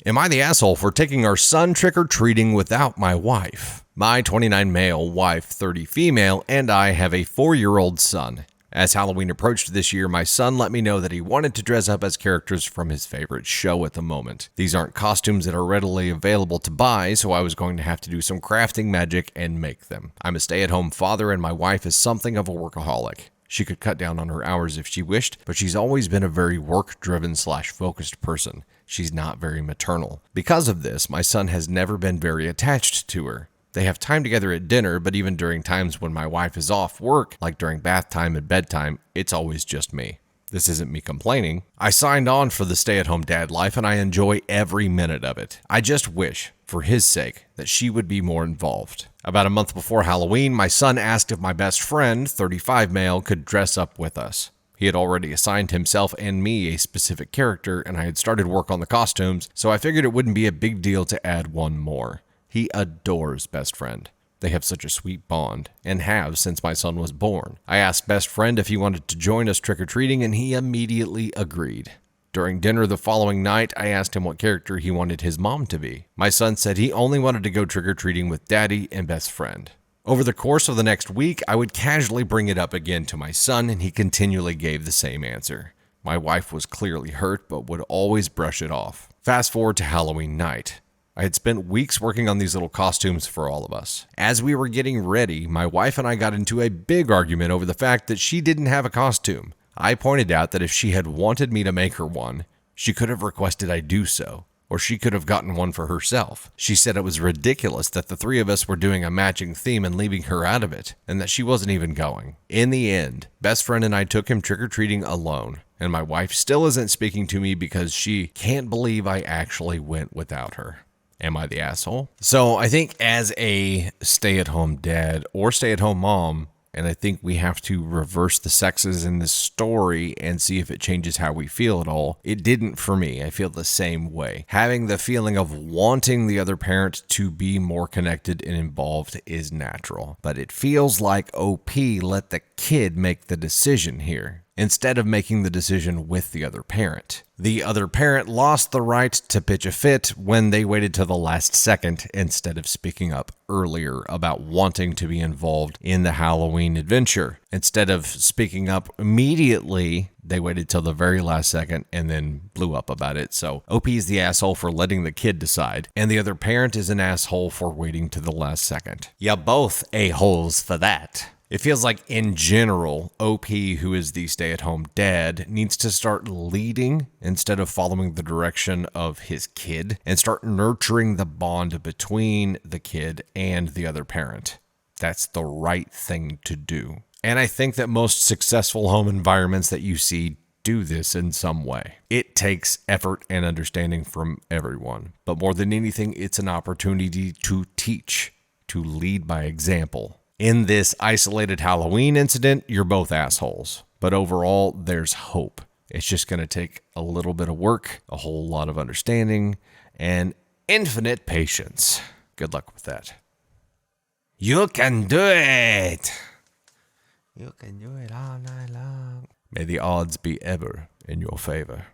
Am I the asshole for taking our son trick-or-treating without my wife? My 29 male, wife 30 female, and I have a 4-year-old son. As Halloween approached this year, my son let me know that he wanted to dress up as characters from his favorite show at the moment. These aren't costumes that are readily available to buy, so I was going to have to do some crafting magic and make them. I'm a stay-at-home father and my wife is something of a workaholic. She could cut down on her hours if she wished, but she's always been a very work-driven/focused person. She's not very maternal. Because of this, my son has never been very attached to her. They have time together at dinner, but even during times when my wife is off work, like during bath time and bedtime, it's always just me. This isn't me complaining. I signed on for the stay-at-home dad life and I enjoy every minute of it. I just wish, for his sake, that she would be more involved. About a month before Halloween, my son asked if my best friend, 35 male, could dress up with us. He had already assigned himself and me a specific character, and I had started work on the costumes, so I figured it wouldn't be a big deal to add one more. He adores best friend. They have such a sweet bond, and have since my son was born. I asked best friend if he wanted to join us trick-or-treating, and he immediately agreed. During dinner the following night, I asked him what character he wanted his mom to be. My son said he only wanted to go trick-or-treating with daddy and best friend. Over the course of the next week, I would casually bring it up again to my son, and he continually gave the same answer. My wife was clearly hurt, but would always brush it off. Fast forward to Halloween night. I had spent weeks working on these little costumes for all of us. As we were getting ready, my wife and I got into a big argument over the fact that she didn't have a costume. I pointed out that if she had wanted me to make her one, she could have requested I do so, or she could have gotten one for herself. She said it was ridiculous that the three of us were doing a matching theme and leaving her out of it, and that she wasn't even going. In the end, best friend and I took him trick-or-treating alone, and my wife still isn't speaking to me because she can't believe I actually went without her. Am I the asshole? So I think as a stay-at-home dad or stay-at-home mom, and I think we have to reverse the sexes in this story and see if it changes how we feel at all. It didn't for me. I feel the same way. Having the feeling of wanting the other parent to be more connected and involved is natural. But it feels like OP let the kid make the decision here, instead of making the decision with the other parent. The other parent lost the right to pitch a fit when they waited till the last second instead of speaking up earlier about wanting to be involved in the Halloween adventure. Instead of speaking up immediately, they waited till the very last second and then blew up about it. So OP is the asshole for letting the kid decide, and the other parent is an asshole for waiting to the last second. Yeah, both a-holes for that. It feels like, in general, OP, who is the stay-at-home dad, needs to start leading instead of following the direction of his kid and start nurturing the bond between the kid and the other parent. That's the right thing to do. And I think that most successful home environments that you see do this in some way. It takes effort and understanding from everyone, but more than anything, it's an opportunity to teach, to lead by example. In this isolated Halloween incident, you're both assholes. But overall, there's hope. It's just going to take a little bit of work, a whole lot of understanding, and infinite patience. Good luck with that. You can do it! You can do it all night long. May the odds be ever in your favor.